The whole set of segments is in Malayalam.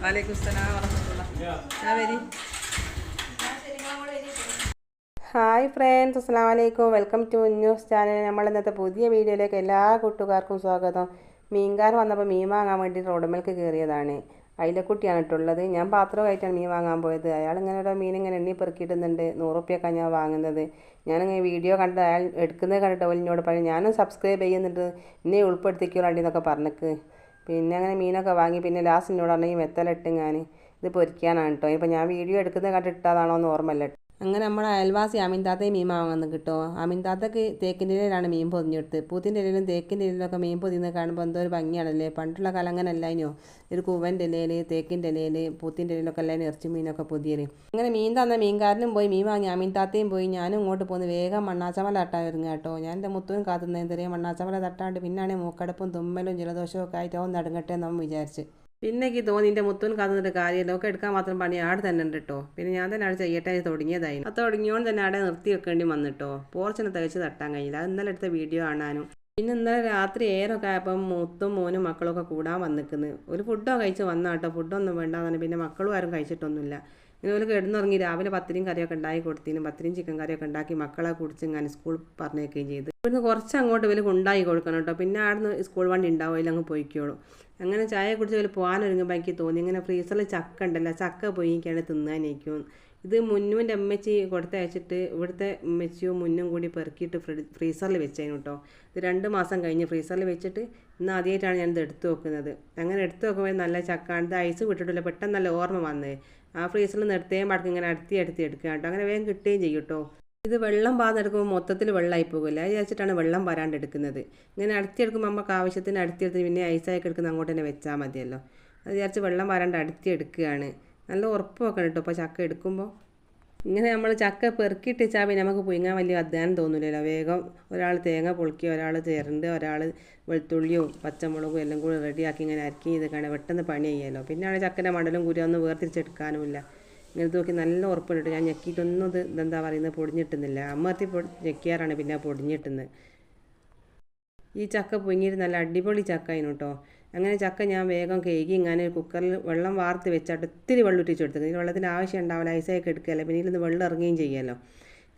വാലേക്കും സലാം വറഹ്മത്തുള്ളാഹി. ഹായ് ഫ്രണ്ട്സ്, അസ്സലാമു അലൈക്കും. Welcome to news channel. നമ്മൾ ഇന്നത്തെ പുതിയ വീഡിയോയിലേക്ക് എല്ലാ കൂട്ടുകാർക്കും സ്വാഗതം. മീൻകാർ വന്നപ്പോൾ മീൻ വാങ്ങാൻ വേണ്ടി റോഡുമേൽക്ക് കയറിയതാണ്. അയിലക്കുട്ടിയാണ് ഇട്ടുള്ളത്. ഞാൻ പാത്രമായിട്ടാണ് മീൻ വാങ്ങാൻ പോയത്. അയാൾ ഇങ്ങനെ ഓരോ മീൻ ഇങ്ങനെ എണ്ണി പെറുക്കിയിടുന്നുണ്ട്. 100 റുപ്യക്കാണ് ഞാൻ വാങ്ങുന്നത്. ഞാനിങ്ങനെ വീഡിയോ കണ്ട് അയാൾ എടുക്കുന്നത് കണ്ടിട്ട് ഓലിനോട് പറഞ്ഞു ഞാനും സബ്സ്ക്രൈബ് ചെയ്യുന്നുണ്ട്, ഇന്നെ ഉൾപ്പെടുത്തിക്കോളാണ്ടി എന്നൊക്കെ പറഞ്ഞിക്ക്. പിന്നെ അങ്ങനെ മീനൊക്കെ വാങ്ങി. പിന്നെ ലാസ്റ്റ് എന്നോട് പറഞ്ഞാൽ ഈ മെത്തലിട്ട് ഞാൻ ഇത് പൊരിക്കാനാണ് കേട്ടോ. ഇപ്പോൾ ഞാൻ വീഡിയോ എടുക്കുന്നത് കണ്ടിട്ടാതാണോ എന്ന് ഓർമ്മയില്ല. അങ്ങനെ നമ്മുടെ അയൽവാസി അമിൻതാത്തയും മീൻ വാങ്ങുന്നു കിട്ടോ. അമിൻതാത്തക്ക് തേക്കിൻ്റെ ഇലയിലാണ് മീൻ പൊതിഞ്ഞെടുത്ത്. പൂത്തിൻ്റെ ഇലയിലും തേക്കിൻ്റെ ഇലയിലൊക്കെ മീൻ പൊതിയുന്നത് കാണുമ്പോൾ എന്തോ ഒരു ഭംഗിയാണല്ലേ. പണ്ടുള്ള കാലം അങ്ങനെ അല്ലായിനോ, ഒരു കൂവൻ്റെ ഇലയിൽ തേക്കിൻ്റെ ഇലയിൽ പൂത്തിൻ്റെ ഇലയിലൊക്കെ എല്ലാം ഇറച്ചി മീനൊക്കെ പൊതിയല്. അങ്ങനെ മീൻ തന്ന മീൻകാരനും പോയി മീൻ വാങ്ങി. അമിൻതാത്തയും പോയി. ഞാനും ഇങ്ങോട്ട് പോകുന്നു. വേഗം മണ്ണാച്ചമല തട്ടാൻ വരുങ്ങ കേട്ടോ. ഞാൻ എൻ്റെ മുത്തുവിനും കാത്തുന്നത് ചെറിയ മണ്ണാച്ചമല തട്ടാണ്ട് പിന്നാണ് മൂക്കടപ്പും തുമ്മലും ജലദോഷവും ഒക്കെ ആയിട്ട് അവൻ നടുങ്ങട്ടെ എന്ന് നമ്മൾ വിചാരിച്ച്. പിന്നെ എനിക്ക് തോന്നി എൻ്റെ മുത്തുവിന് കാത്തുന്നിട്ട് കാര്യമല്ല, ഒക്കെ എടുക്കാൻ മാത്രം പണി ആടെ തന്നെ ഉണ്ട് കേട്ടോ. പിന്നെ ഞാൻ തന്നെ അവിടെ ചെയ്യട്ടെ തുടങ്ങിയതായിരുന്നു. അത് തുടങ്ങിയോണ്ട് തന്നെ അവിടെ നിർത്തി വെക്കേണ്ടി വന്നിട്ടോ. പോർച്ചിനെ തയ്ച്ച് തട്ടാൻ കഴിഞ്ഞില്ല. അത് ഇന്നലെ എടുത്ത വീഡിയോ കാണാനും. പിന്നെ ഇന്നലെ രാത്രി ഏറൊക്കെ ആയപ്പം മുത്തും മോനും മക്കളൊക്കെ കൂടാൻ വന്നിക്കുന്നത്. ഒരു ഫുഡോ കഴിച്ച് വന്നാട്ടോ. ഫുഡൊന്നും വേണ്ടാന്ന്. പിന്നെ മക്കളും ആരും കഴിച്ചിട്ടൊന്നുമില്ല. ഇങ്ങനെ ഒരു കിടന്നുറങ്ങി. രാവിലെ പത്തിരിയും കറിയൊക്കെ ഉണ്ടാക്കി കൊടുത്തിനും പത്തിരിയും ചിക്കൻ കറിയൊക്കെ ഉണ്ടാക്കി മക്കളെ കുടിച്ച് ഞാൻ സ്കൂൾ പറഞ്ഞേക്കുകയും ചെയ്തു. ഇവിടുന്ന് കുറച്ച് അങ്ങോട്ട് വലിയ ഉണ്ടാക്കി കൊടുക്കണം കേട്ടോ. പിന്നെ അവിടുന്ന് സ്കൂൾ വണ്ടി ഉണ്ടാവും, അതിൽ അങ്ങ് പോയിക്കോളും. അങ്ങനെ ചായ കുടിച്ച് വലിയ പോകാനൊരുങ്ങുമ്പോൾ എനിക്ക് തോന്നി ഇങ്ങനെ ഫ്രീസറിൽ ചക്ക ഉണ്ടല്ലോ, ചക്ക പൊയ്ക്കാണ് തിന്നാനേക്കും. ഇത് മുന്നുവിൻ്റെ അമ്മച്ചി കൊടുത്തയച്ചിട്ട് ഇവിടുത്തെ അമ്മച്ചിയും മുന്നും കൂടി പെറുക്കിയിട്ട് ഫ്രീസറിൽ വെച്ചതിന് കേട്ടോ. ഇത് 2 മാസം കഴിഞ്ഞ് ഫ്രീസറിൽ വെച്ചിട്ട് ഇന്ന് ആദ്യമായിട്ടാണ് ഞാനിത് എടുത്തു വെക്കുന്നത്. അങ്ങനെ എടുത്തു വെക്കുമ്പോൾ നല്ല ചക്ക ഇത് ഐസ് വിട്ടിട്ടില്ല, പെട്ടെന്ന് നല്ല ഓർമ്മ വന്നത്. ആ ഫ്രീസറിൽ നിന്ന് എടുത്തേം പാടക്ക് ഇങ്ങനെ അടുത്തി എടുക്കുക കേട്ടോ. അങ്ങനെ വേഗം കിട്ടുകയും ചെയ്യും കേട്ടോ. ഇത് വെള്ളം പാർന്നെടുക്കുമ്പോൾ മൊത്തത്തിൽ വെള്ളമായി പോകില്ല, അത് വിചാരിച്ചിട്ടാണ് വെള്ളം വരാണ്ട് എടുക്കുന്നത്. ഇങ്ങനെ അടുത്തിയെടുക്കുമ്പോൾ നമുക്ക് ആവശ്യത്തിന് അടുത്തിയെടുത്ത് പിന്നെ ഐസാക്കി എടുക്കുന്ന അങ്ങോട്ട് തന്നെ വെച്ചാൽ മതിയല്ലോ. അത് വിചാരിച്ച് വെള്ളം വരാണ്ട് അടുത്തിയെടുക്കുകയാണ്. നല്ല ഉറപ്പ് വെക്കണം കേട്ടോ. അപ്പോൾ ചക്ക എടുക്കുമ്പോൾ ഇങ്ങനെ നമ്മൾ ചക്ക പെറുക്കിയിട്ട് വെച്ചാൽ പിന്നെ നമുക്ക് പുഴുങ്ങാൻ വലിയ അധ്വാനം തോന്നില്ലല്ലോ. വേഗം ഒരാൾ തേങ്ങ പൊളിക്കുക, ഒരാൾ ചേരണ്ട്, ഒരാൾ വെളുത്തുള്ളിയും പച്ചമുളകും എല്ലാം കൂടി റെഡിയാക്കി ഇങ്ങനെ അരക്കി ഇത് കാണാൻ പെട്ടെന്ന് പണി ചെയ്യുമല്ലോ. പിന്നെയാണ് ചക്കൻ്റെ മടലും കുരുവൊന്നും വേർതിരിച്ചെടുക്കാനുമില്ല. ഇങ്ങനെ നോക്കി നല്ല ഉറപ്പിട്ട് ഞാൻ ഞെക്കിയിട്ടൊന്നും ഇതെന്താ പറയുന്നത് പൊടിഞ്ഞിട്ടുന്നില്ല. അമ്മത്തി ഞെക്കിയാറാണ് പിന്നെ പൊടിഞ്ഞിട്ടുന്നത്. ഈ ചക്ക പുഴുങ്ങിയിട്ട് നല്ല അടിപൊളി ചക്ക ആയിരുന്നു കേട്ടോ. അങ്ങനെ ചക്ക ഞാൻ വേഗം കേകി ഇങ്ങനെ കുക്കറിൽ വെള്ളം വാർത്ത് വെച്ചിട്ട് ഇത്തിരി വെള്ളം ഇട്ടിച്ചെടുത്തു. ഈ വെള്ളത്തിന് ആവശ്യം ഉണ്ടാവില്ല, ഐസാക്കി എടുക്കുകയല്ലേ. പിന്നെ ഇതിൽ വെള്ളം ഇറങ്ങുകയും ചെയ്യുമല്ലോ.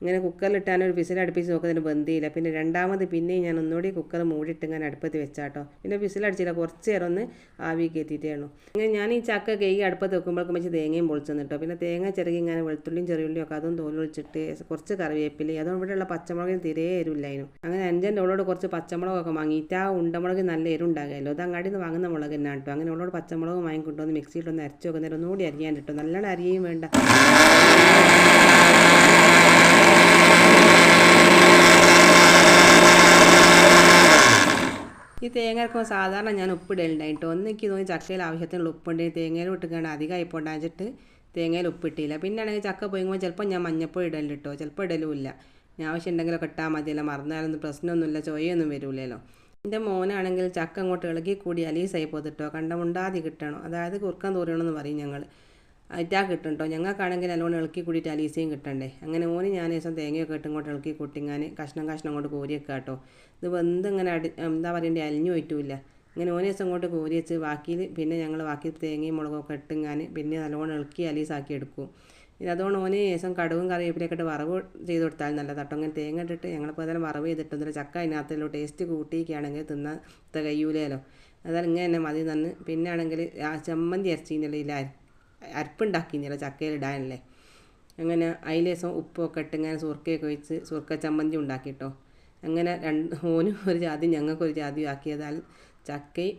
ഇങ്ങനെ കുക്കറിലിട്ടാൻ ഒരു വിസിലടുപ്പിച്ച് നോക്കുന്നതിന് ബന്ധിയില്ല. പിന്നെ രണ്ടാമത് പിന്നെയും ഞാൻ ഒന്നുകൂടി കുക്കർ മൂടിയിട്ട് ഇങ്ങനെ അടുപ്പത്ത് വെച്ചാട്ടോ. പിന്നെ വിസിലടിച്ചില്ല, കുറച്ച് നേരം ഒന്ന് ആവി കയറ്റിയിട്ടേ ഉള്ളൂ. അങ്ങനെ ഞാൻ ഈ ചക്ക കേകി അടുപ്പത്ത് വെക്കുമ്പോഴേക്കും വെച്ച് തേങ്ങയും പൊളിച്ചെന്ന് കേട്ടോ. പിന്നെ തേങ്ങ ചിരകി ഇങ്ങനെ വെളുത്തുള്ളിയും ചെറിയുള്ളിയും ഒക്കെ അതും തോലൊളിച്ചിട്ട് കുറച്ച് കറിവേപ്പില അതും ഇവിടെയുള്ള പച്ചമുളകിന് തീരെ എരിവില്ലായിരുന്നു. അങ്ങനെ എൻ്റെ അവളോട് കുറച്ച് പച്ചമുളകൊക്കെ വാങ്ങിയിട്ട് ആ ഉണ്ടമുളക് നല്ല എരുണ്ടാകുമല്ലോ. അത് അങ്ങാടിയിൽ നിന്ന് വാങ്ങുന്ന മുളക് തന്നെ കേട്ടോ. അങ്ങനെ അവളോട് പച്ചമുളക് വാങ്ങിക്കൊണ്ടുവന്ന് മിക്സിയിലൊന്ന് അരച്ച് വെക്കുന്നേരം ഒന്നുകൂടി അരിയാൻ കിട്ടും. നല്ലോണം അരിയും വേണ്ട. ഈ തേങ്ങ അരക്കുമ്പോൾ സാധാരണ ഞാൻ ഉപ്പിടലുണ്ടായിട്ടോ. എനിക്ക് തോന്നി ചക്കയിൽ ആവശ്യത്തിനുള്ള ഉപ്പുണ്ടെങ്കിൽ തേങ്ങയിൽ ഇട്ടുകൊണ്ട് അധികം ആയിപ്പോണ്ടാച്ചിട്ട് തേങ്ങയിൽ ഉപ്പിട്ടില്ല. പിന്നെ ആണെങ്കിൽ ചക്ക പൊയ്യുമ്പോൾ ചിലപ്പോൾ ഞാൻ മഞ്ഞപ്പൊടി ഇടലുണ്ട് കേട്ടോ, ചിലപ്പോൾ ഇടലുമില്ല. ഞാൻ ആവശ്യം ഉണ്ടെങ്കിലൊക്കെ ഇട്ടാൽ മതിയല്ലോ, മറന്നാലൊന്നും പ്രശ്നമൊന്നുമില്ല, ചോയൊന്നും വരില്ലല്ലോ. എൻ്റെ മോനാണെങ്കിൽ ചക്ക അങ്ങോട്ട് ഇളകി കൂടി അലീസായി പോതിട്ടോ, കണ്ടമുണ്ടാതി കിട്ടണം, അതായത് കുറുക്കാൻ തോറിയണമെന്ന് പറയും ഞങ്ങൾ. അറ്റാ കിട്ടും കേട്ടോ. ഞങ്ങൾക്കാണെങ്കിൽ നല്ലോണം ഇളക്കി കൂടിയിട്ട് അലീസയും കിട്ടണ്ടേ. അങ്ങനെ ഓന് ഞാൻ ദിവസം തേങ്ങയൊക്കെ ഇട്ട് ഇങ്ങോട്ട് ഇളക്കി കൂട്ടിങ്ങാൻ കഷ്ണം അങ്ങോട്ട് കോരി വെക്കുക കേട്ടോ. ഇത് വെന്ത് ഇങ്ങനെ എന്താ പറയണ്ടേ, അലിഞ്ഞു പോയിട്ടുമില്ല. ഇങ്ങനെ ഓന് ദിവസം ഇങ്ങോട്ട് കോരി വെച്ച് ബാക്കിയിൽ പിന്നെ ഞങ്ങൾ ബാക്കി തേങ്ങയും മുളകൊക്കെ ഇട്ടിങ്ങാൻ പിന്നെ നല്ലോണം ഇളക്കി അലീസാക്കി എടുക്കും. പിന്നെ അതുകൊണ്ട് ഓന് ദിവസം കടുകും കറിവേപ്പിലൊക്കെ ഇട്ട് വറവ് ചെയ്ത് കൊടുത്താൽ നല്ലതാട്ടോ. അങ്ങനെ തേങ്ങ ഇട്ടിട്ട് ഞങ്ങളിപ്പോൾ അതെല്ലാം വറവ് ചെയ്തിട്ടൊന്നുമില്ല. ചക്ക അതിനകത്തല്ലോ ടേസ്റ്റ് കൂട്ടിയൊക്കെയാണെങ്കിൽ തിന്നാൻ തികയൂലല്ലോ. അതായത് ഇങ്ങനെ തന്നെ മതി തന്ന്. പിന്നെ ആണെങ്കിൽ ആ ചമ്മന്തി അരച്ചില്ല അരപ്പുണ്ടാക്കിയില്ല ചക്കയിലിടാനല്ലേ. അങ്ങനെ അതിലേസം ഉപ്പൊക്കെ ഇട്ട് ഇങ്ങനെ സുർക്കയൊക്കെ ഒഴിച്ച് സുർക്ക ചമ്മന്തി ഉണ്ടാക്കിട്ടോ. അങ്ങനെ ഓനും ഒരു ജാതി ഞങ്ങൾക്കൊരു ജാതി ആക്കിയതാൽ ചക്കയും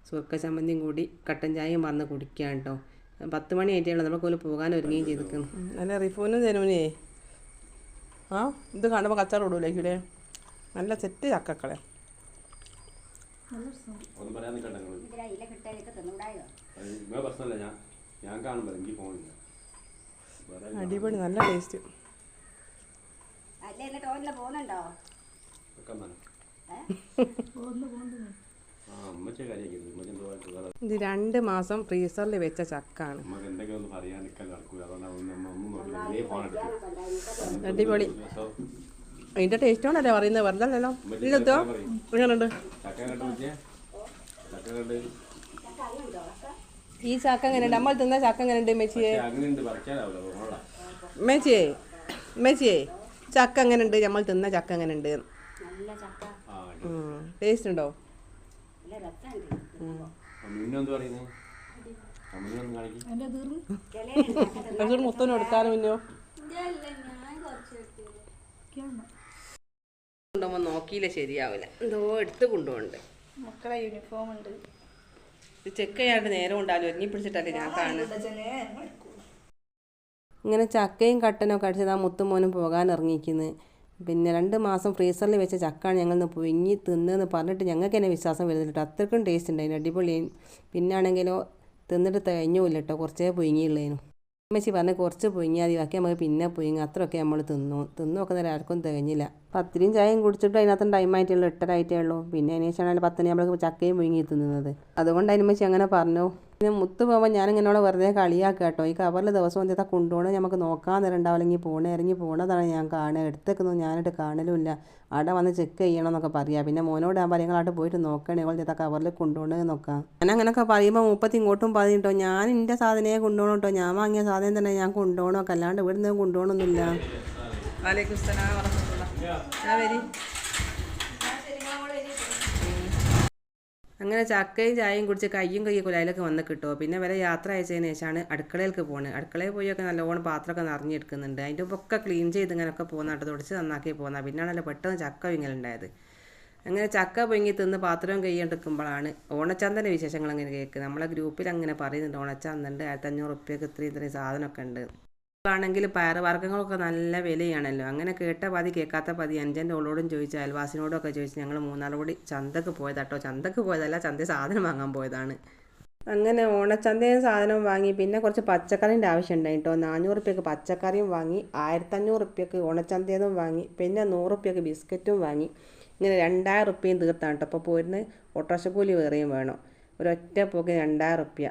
സുർക്ക ചമ്മന്തിയും കൂടി കട്ടൻ ചായയും പറഞ്ഞ് കുടിക്കുകയാണ് കേട്ടോ. 10 മണി ആയിട്ടുള്ള നമുക്ക് പോകാൻ ഒരുങ്ങുകയും ചെയ്തിരിക്കുന്നു. നല്ല റിഫൂനും തരുമനേ. ആ ഇത് കാണുമ്പോൾ കച്ചവടം ഇടൂലേക്കൂടെ. നല്ല സെറ്റ് ചക്കക്കളെ. അടിപൊളി, നല്ല ടേസ്റ്റ്. ഇത് 2 മാസം ഫ്രീസറിൽ വെച്ച ചക്കാണ്. അടിപൊളി. അതിന്റെ ടേസ്റ്റ് കൊണ്ടല്ലേ പറയുന്നത്, വെറുതെ അല്ലല്ലോ. ഇല്ലത്തോ എങ്ങനെയുണ്ട്? ഈ ചക്ക എങ്ങനെയുണ്ട്? നമ്മൾ തിന്ന ചക്ക എങ്ങനെയുണ്ട് മെച്ചിയെ? മെച്ചിയെ മെച്ചിയെ ചക്ക എങ്ങനെയുണ്ട്? നമ്മൾ തിന്ന ചക്ക എങ്ങനെയുണ്ട്? ടേസ്റ്റ് ഉണ്ടോ? മുത്തോന് കൊടുക്കാനും പിന്നോ കൊണ്ടുപോകുമ്പോൾ നോക്കിയില്ല ശരിയാവില്ല. എന്തോ എടുത്ത് കൊണ്ടുപോകണ്ട്. മക്കളെ യൂണിഫോം ഉണ്ട്. ഇത് ചെക്ക് ചെയ്യാണ്ട് നേരം ഉണ്ടാലും ഒരുങ്ങി പിടിച്ചിട്ടല്ലേ ഞാൻ കാണുന്നത്. ഇങ്ങനെ ചക്കയും കട്ടനും ഒക്കെ അടിച്ചത് ആ മുത്തുമോനും പോകാൻ ഇറങ്ങിയിരിക്കുന്നത്. പിന്നെ 2 മാസം ഫ്രീസറിൽ വെച്ച ചക്കാണ് ഞങ്ങൾ പുഴുങ്ങി തിന്നെന്ന് പറഞ്ഞിട്ട് ഞങ്ങൾക്ക് തന്നെ വിശ്വാസം വരുന്നില്ല കേട്ടോ. അത്രയ്ക്കും ടേസ്റ്റ് ഉണ്ടായിരുന്നു, അടിപൊളിയും. പിന്നെ ആണെങ്കിലോ തിന്നിട്ട് തേഞ്ഞുമില്ല കേട്ടോ, കുറച്ചേ പുഴുങ്ങിയുള്ളേനും. അമ്മച്ചി പറഞ്ഞ് കുറച്ച് പുഴുങ്ങിയാൽ മതി, ബാക്കി നമുക്ക് പിന്നെ പുഴുങ്ങി. അത്രയൊക്കെ നമ്മൾ തിന്നു നേരം ആർക്കും തികഞ്ഞില്ല. പത്തിരിയും ചായയും കുടിച്ചിട്ട് അതിനകത്തും ടൈമായിട്ടുള്ളൂ, 8:30 ആയിട്ടുള്ളൂ. പിന്നെ അതിന് ശേഷമാണ് 10 നമ്മൾ ചക്കയും പുഴുങ്ങി തിന്നുന്നത്. അതുകൊണ്ട് അതിനമ്മച്ചി അങ്ങനെ പറഞ്ഞു. പിന്നെ മുത്ത് പോകുമ്പോൾ ഞാനിങ്ങനെ വെറുതെ കളിയാക്കുക കേട്ടോ. ഈ കവറിൽ ദിവസം എന്താ കൊണ്ടുപോകണം നമുക്ക് നോക്കാൻ നേരം ഉണ്ടാവില്ലെങ്കിൽ ഇറങ്ങി പോകണതാണ് ഞാൻ കാണുക. എടുത്തേക്കൊന്നും ഞാനിട്ട് കാണലുമില്ല. അവിടെ വന്ന് ചെക്ക് ചെയ്യണമെന്നൊക്കെ പറയാം. പിന്നെ മോനോട് ഞാൻ പറയും നിങ്ങളവിടെ പോയിട്ട് നോക്കണേ, ഇവൾ എന്താ കവറിൽ കൊണ്ടുപോകണമെന്ന് നോക്കാം. ഞാൻ അങ്ങനെയൊക്കെ പറയുമ്പോൾ മുപ്പത്തി ഇങ്ങോട്ടും പറഞ്ഞിട്ടോ ഞാൻ എൻ്റെ സാധനമേ കൊണ്ടുപോകണം കേട്ടോ, ഞാൻ വാങ്ങിയ സാധനം തന്നെ ഞാൻ കൊണ്ടുപോകണമൊക്കെ, അല്ലാണ്ട് ഇവിടെ നിന്ന് കൊണ്ടുപോകണമെന്നില്ല. വാലേക്കും സലാം വറഹ്മത്തുള്ളാഹി. ഞാൻ വരി. അങ്ങനെ ചക്കയും ചായയും കുടിച്ച് കയ്യും കുലായിലൊക്കെ വന്ന് കിട്ടുമോ. പിന്നെ വരെ യാത്ര അയച്ചതിന് ശേഷമാണ് അടുക്കളയിലേക്ക് പോകുന്നത്. അടുക്കളയിൽ പോയൊക്കെ നല്ലോണം പാത്രമൊക്കെ നിറഞ്ഞെടുക്കുന്നുണ്ട്. അതിൻ്റെ ഒക്കെ ക്ലീൻ ചെയ്ത് ഇങ്ങനെയൊക്കെ പോകുന്നതായിട്ട് തുടച്ച് നന്നാക്കി പോകുന്നത്. പിന്നാണല്ലോ പെട്ടെന്ന് ചക്ക വിങ്ങലുണ്ടായത്. അങ്ങനെ ചക്ക പൊങ്ങി തിന്ന് പാത്രവും കൈയ്യെടുക്കുമ്പോഴാണ് ഓണച്ചന്തൻ്റെ വിശേഷങ്ങൾ അങ്ങനെ കേൾക്കുന്നത്. നമ്മളെ ഗ്രൂപ്പിൽ അങ്ങനെ പറയുന്നുണ്ട് ഓണച്ചന്തണ്ട് 1500 റുപ്യക്ക് ഇത്രയും സാധനമൊക്കെ ഉണ്ട്. ആണെങ്കിൽ പയർ വർഗ്ഗങ്ങളൊക്കെ നല്ല വിലയാണല്ലോ. അങ്ങനെ കേട്ട പതി കേൾക്കാത്ത പതി അഞ്ചൻ്റെ ഓളോടും ചോദിച്ചു, അയൽവാസിനോടും ഒക്കെ ചോദിച്ചു. ഞങ്ങൾ 3 കൂടി ചന്തക്ക് പോയതാട്ടോ. ചന്തക്ക് പോയതല്ല, ചന്ത സാധനം വാങ്ങാൻ പോയതാണ്. അങ്ങനെ ഓണച്ചന്തയും സാധനം വാങ്ങി. പിന്നെ കുറച്ച് പച്ചക്കറിൻ്റെ ആവശ്യം ഉണ്ടായിട്ടോ. 400 റുപ്യക്ക് പച്ചക്കറിയും വാങ്ങി, 1500 റുപ്യക്ക് ഓണച്ചന്തയും വാങ്ങി, പിന്നെ 100 റുപ്യക്ക് ബിസ്ക്കറ്റും വാങ്ങി. ഇങ്ങനെ 2000 റുപ്യയും തീർത്താണ് കേട്ടോ. അപ്പോൾ പോയിരുന്ന് ഓട്ടോറിക്ഷക്കൂലി വേറെയും വേണം. ഒരൊറ്റ പോക്ക് 2000 റുപ്യ.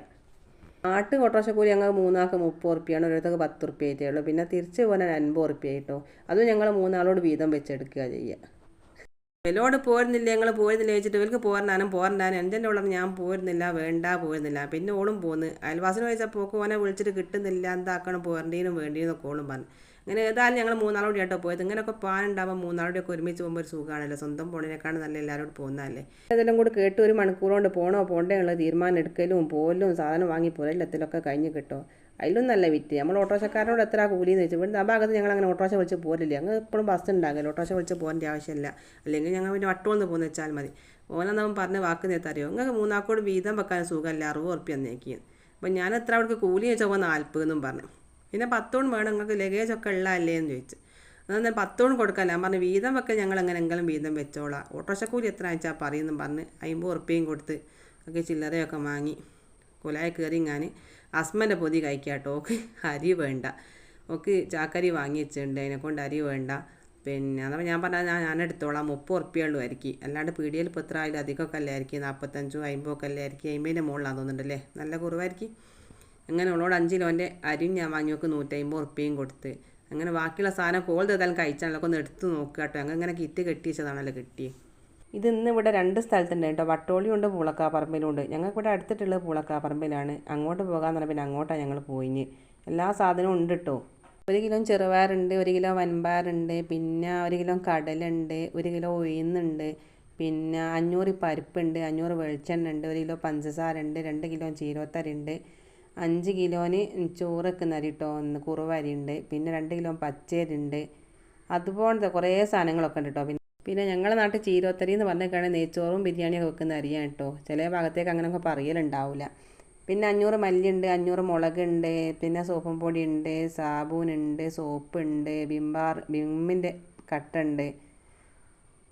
ആട്ട് ഓട്ടോറിക്ഷക്കൂലി ഞങ്ങൾ 3 ആൾക്ക് 30 റുപ്യാണ്, ഓരോരുത്തർക്ക് 10 റുപ്യ ആയിട്ടേ ഉള്ളൂ. പിന്നെ തിരിച്ച് പോകാൻ 50 റുപ്യ ആയിട്ടോ. അതും ഞങ്ങൾ 3 ആളോട് വീതം വെച്ചെടുക്കുക ചെയ്യുക. ഇവലോട് പോരുന്നില്ല, ഞങ്ങൾ പോരുന്നില്ല വെച്ചിട്ട് ഇവർക്ക് പോരണ്ടാനും എൻ്റെ ഉള്ളത് ഞാൻ പോരുന്നില്ല, പോരുന്നില്ല. പിന്നെ ഓളും പോന്ന്. അയൽവാസിന് ചോദിച്ചപ്പോൾ ഓനെ വിളിച്ചിട്ട് കിട്ടുന്നില്ല, എന്താക്കണം പോരണ്ടീനും വേണ്ടീന്നൊക്കെ ഓളും പറഞ്ഞു. അങ്ങനെ ഏതായാലും ഞങ്ങൾ 3 ആളോട് കേട്ടോ പോയത്. ഇങ്ങനെയൊക്കെ പാനുണ്ടാകുമ്പോൾ 3 ആളോടെയൊക്കെ ഒരുമിച്ച് പോകുമ്പോൾ ഒരു സുഖമാണല്ലോ. സ്വന്തം പോണേക്കാണ് നല്ല എല്ലാവരോടും പോകുന്നതല്ലേ. ഇതെല്ലാം കൂടി കേട്ട് 1 മണിക്കൂർ കൊണ്ട് പോണ്ടേ ഉള്ള തീരുമാനം എടുക്കലും പോലും സാധനം വാങ്ങി പോരലെത്തിലൊക്കെ കഴിഞ്ഞ് കിട്ടും. അതിലും നല്ല വിറ്റ്. നമ്മൾ ഓട്ടോറിക്ഷക്കാരനോട് എത്ര കൂലിയെന്ന് വെച്ചാൽ ഇവിടുന്ന് ആ ഭാഗത്ത് ഞങ്ങൾ അങ്ങനെ ഓട്ടോറിക്ഷ വിളിച്ച് പോരില്ല. ഞങ്ങൾ എപ്പോഴും ബസ് ഉണ്ടാകില്ല, ഓട്ടോറിക്ഷ വിളിച്ച് പോകേണ്ട ആവശ്യമില്ല. അല്ലെങ്കിൽ ഞങ്ങൾ പിന്നെ വട്ടോന്ന് പോകുന്ന വെച്ചാൽ മതി. ഓനെന്നവൻ പറഞ്ഞ് വാക്ക് നേത്തറിയോ, നിങ്ങൾക്ക് 3 ആൾക്കോട് വീതം വെക്കാൻ സുഖമല്ല, 60 റുപ്യ എന്നേക്കിയത്. അപ്പോൾ ഞാൻ എത്ര അവിടേക്ക് കൂലി ചോദിച്ചപ്പോൾ 40 എന്നും പറഞ്ഞു. പിന്നെ 10 വേണം നിങ്ങൾക്ക് ലഗേജൊക്കെ ഉള്ളതല്ലേ എന്ന് ചോദിച്ചു. എന്നാൽ 10 കൊടുക്കാൻ ഞാൻ പറഞ്ഞു വീതം വെക്കാൻ ഞങ്ങൾ എങ്ങനെയെങ്കിലും വീതം വെച്ചോളാം, ഓട്ടോറിക്ഷക്കൂലി എത്ര അയച്ചാൽ പറയുമെന്നും പറഞ്ഞ് 50 റുപ്യയും കൊടുത്ത് ഒക്കെ ചില്ലറയൊക്കെ വാങ്ങി കുലായ കയറി. ഞാൻ ഹസ്ബൻ്റെ പൊതി കഴിക്കാട്ടോ. ഓക്ക് അരി വേണ്ട, ഓക്ക് ചാക്കരി വാങ്ങി വെച്ചിട്ടുണ്ട്, അതിനെക്കൊണ്ട് അരി വേണ്ട. പിന്നെ അതപ്പോൾ ഞാൻ പറഞ്ഞാൽ ഞാനെടുത്തോളാം, 30 റുപ്യ ഉള്ളൂ അരിക്ക്. അല്ലാണ്ട് പീടികയിൽ ഇപ്പോൾ എത്ര ആയാലും അധികമൊക്കെ അല്ലേ അരിക്ക്, 45 50 ഒക്കെ അല്ലേ അരിക്ക്, 50ൻ്റെ മുകളിലാണെന്ന് തോന്നുന്നുണ്ടല്ലേ, നല്ല കുറവായിരിക്കും. അങ്ങനെ ഉള്ളോട് 5 കിലോൻ്റെ അരിയും ഞാൻ വാങ്ങി നോക്ക് 150 റുപ്യയും കൊടുത്ത്. അങ്ങനെ ബാക്കിയുള്ള സാധനം കോൾ ചെയ്താലും കഴിച്ചാണല്ലോ, ഒന്ന് എടുത്ത് നോക്കുക കേട്ടോ. അങ്ങനെ കിറ്റ് കെട്ടി വെച്ചതാണല്ലോ കിട്ടിയത്. ഇത് ഇന്ന് ഇവിടെ 2 സ്ഥലത്തുണ്ട് കേട്ടോ. വട്ടോളിയുണ്ട്, പൂളക്കാപ്പറമ്പിലുണ്ട്. ഞങ്ങൾക്ക് ഇവിടെ അടുത്തിട്ടുള്ളത് പൂളക്കാപ്പറമ്പിലാണ്. അങ്ങോട്ട് പോകാമെന്ന് പറഞ്ഞാൽ പിന്നെ അങ്ങോട്ടാണ് ഞങ്ങൾ പോയിന്. എല്ലാ സാധനവും ഉണ്ട് കേട്ടോ. 1 കിലോ ചെറുപയറുണ്ട്, 1 കിലോ വൻപയറുണ്ട്, പിന്നെ 1 കിലോ കടലുണ്ട്, 1 കിലോ ഉഴുന്നുണ്ട്, പിന്നെ 500 പരിപ്പുണ്ട്, 500 വെളിച്ചെണ്ണ ഉണ്ട്, 1 കിലോ പഞ്ചസാര ഉണ്ട്, 2 കിലോ ചീരോത്തരി ഉണ്ട്, 5 കിലോന് ചോറ് വെക്കുന്ന അരി കേട്ടോ, കുറുവരി ഉണ്ട്, പിന്നെ 2 കിലോ പച്ചരി ഉണ്ട്. അതുപോലത്തെ കുറേ സാധനങ്ങളൊക്കെ ഉണ്ട് കേട്ടോ. പിന്നെ ഞങ്ങളുടെ നാട്ടിൽ ചീരോത്തരി എന്ന് പറഞ്ഞിട്ടാണെങ്കിൽ നെയ്ച്ചോറും ബിരിയാണിയൊക്കെ വെക്കുന്ന അരിയാണ് കേട്ടോ. ചില ഭാഗത്തേക്ക് അങ്ങനെയൊക്കെ പറയലുണ്ടാവില്ല. പിന്നെ 500 മല്ലിയുണ്ട്, 500 മുളകുണ്ട്, പിന്നെ സോപ്പും പൊടി ഉണ്ട്, സാബൂനുണ്ട്, സോപ്പുണ്ട്, വിമ്മിൻ്റെ കട്ടുണ്ട്,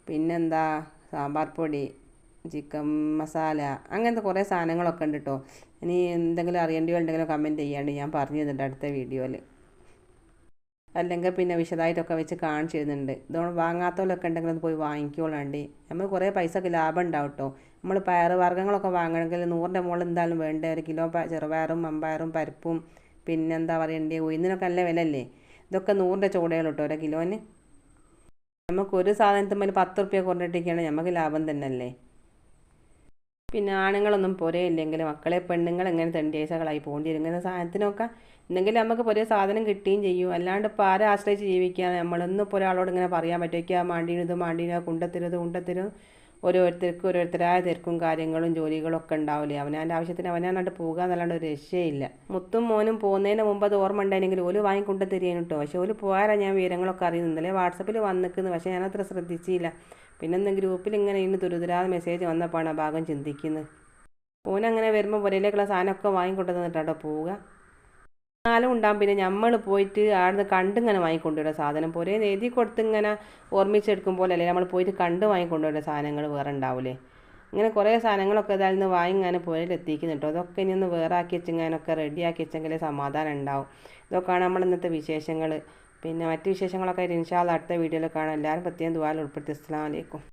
പിന്നെന്താ സാമ്പാർ പൊടി, ചിക്കൻ മസാല, അങ്ങനത്തെ കുറേ സാധനങ്ങളൊക്കെ ഉണ്ട് കേട്ടോ. ഇനി എന്തെങ്കിലും അറിയേണ്ടി ഉണ്ടെങ്കിലും കമൻറ്റ് ചെയ്യാണ്ട് ഞാൻ പറഞ്ഞു തരുന്നുണ്ട് അടുത്ത വീഡിയോയിൽ. അല്ലെങ്കിൽ പിന്നെ വിശദമായിട്ടൊക്കെ വെച്ച് കാണിച്ചു തരുന്നുണ്ട്. ഇതുകൊണ്ട് വാങ്ങാത്തവരൊക്കെ ഉണ്ടെങ്കിൽ ഒന്ന് പോയി വാങ്ങിക്കോളാണ്ടി. നമ്മൾ കുറേ പൈസക്ക് ലാഭം ഉണ്ടാവും കേട്ടോ. നമ്മൾ പയർ വർഗ്ഗങ്ങളൊക്കെ വാങ്ങണമെങ്കിൽ 100ൻ്റെ മുകളിൽ എന്തായാലും വേണ്ട. 1 കിലോ ചെറുപയറും മമ്പയറും പരിപ്പും പിന്നെന്താ പറയണ്ടേ ഉഴുന്നിനൊക്കെ നല്ല വില അല്ലേ. ഇതൊക്കെ 100ൻ്റെ ചോടയുള്ളൂ കേട്ടോ 1 കിലോന്. നമുക്കൊരു സാധനത്തിന് മേലെ 10 റുപ്യ കുറഞ്ഞിട്ടൊക്കെയാണ് നമുക്ക് ലാഭം തന്നെ അല്ലേ. പിന്നെ ആണുങ്ങളൊന്നും പുരയില്ലെങ്കിൽ മക്കളെ പെണ്ണുങ്ങൾ എങ്ങനെ തെണ്ടിയേസകളായി പോകേണ്ടി വരും. ഇങ്ങനെ സാധനത്തിനൊക്കെ എന്തെങ്കിലും നമുക്ക് പുതിയ സാധനം കിട്ടുകയും ചെയ്യും. അല്ലാണ്ട് ഇപ്പോൾ ആരെ ആശ്രയിച്ച് ജീവിക്കുകയാണ് നമ്മളൊന്നും ഇപ്പോൾ ഒരാളോട് ഇങ്ങനെ പറയാൻ പറ്റുമോ മാണ്ടീനും ഇത് മാണ്ടീനും കുണ്ടത്തരും ഓരോരുത്തർക്കും ഓരോരുത്തരായ തിരക്കും കാര്യങ്ങളും ജോലികളും ഒക്കെ ഉണ്ടാവില്ലേ. അവനാൻ്റെ ആവശ്യത്തിന് അവനാണ്ട് പോകുക എന്നല്ലാണ്ട് ഒരു രക്ഷയില്ല. മുത്തും മോനും പോകുന്നതിന് മുമ്പ് അത് ഓർമ്മ ഉണ്ടായിരുന്നെങ്കിൽ ഓല് വാങ്ങിക്കൊണ്ട് തരികയാണ് കേട്ടോ. പക്ഷേ ഓല് പോയാലാണ് ഞാൻ വിവരങ്ങളൊക്കെ അറിയുന്നില്ലേ. വാട്സപ്പിൽ വന്നിക്കുന്നു, പക്ഷേ ഞാനത്ര ശ്രദ്ധിച്ചില്ല. പിന്നെ ഗ്രൂപ്പിൽ ഇങ്ങനെ ഇന്ന് തുരുതുരാതെ മെസ്സേജ് വന്നപ്പോഴാണ് ആ ഭാഗം ചിന്തിക്കുന്നത്. ഓനങ്ങനെ വരുമ്പോൾ പുരയിലേക്കുള്ള സാധനമൊക്കെ വാങ്ങിക്കൊണ്ട് തന്നിട്ടാട്ടോ പോവുക. നാലും ഉണ്ടാകും. പിന്നെ നമ്മൾ പോയിട്ട് ആടുന്ന് കണ്ടിങ്ങനെ വാങ്ങിക്കൊണ്ടുവരുക സാധനം. പുരയിൽ എഴുതി കൊടുത്ത് ഇങ്ങനെ ഓർമ്മിച്ചെടുക്കും പോലെ അല്ലേ നമ്മൾ പോയിട്ട് കണ്ട് വാങ്ങിക്കൊണ്ടുവരുന്ന സാധനങ്ങൾ വേറെ ഉണ്ടാവില്ലേ. ഇങ്ങനെ കുറേ സാധനങ്ങളൊക്കെ ഇതായി നിന്ന് വാങ്ങിങ്ങനെ പുരയിൽ എത്തിക്കുന്നു കേട്ടോ. അതൊക്കെ ഇനി ഒന്ന് വേറെ ആക്കി വെച്ചിങ്ങനൊക്കെ റെഡിയാക്കി വെച്ചെങ്കിലേ സമാധാനം ഉണ്ടാവും. ഇതൊക്കെയാണ് നമ്മൾ ഇന്നത്തെ വിശേഷങ്ങൾ. പിന്നെ മറ്റ് വിശേഷങ്ങളൊക്കെ ഇൻഷാ അല്ലാഹ് അടുത്ത വീഡിയോയിൽ കാണാം. എല്ലാവരും പ്രത്യേകം ദുആയിൽ ഉൾപ്പെടുത്തി. അസ്സലാമു അലൈക്കും.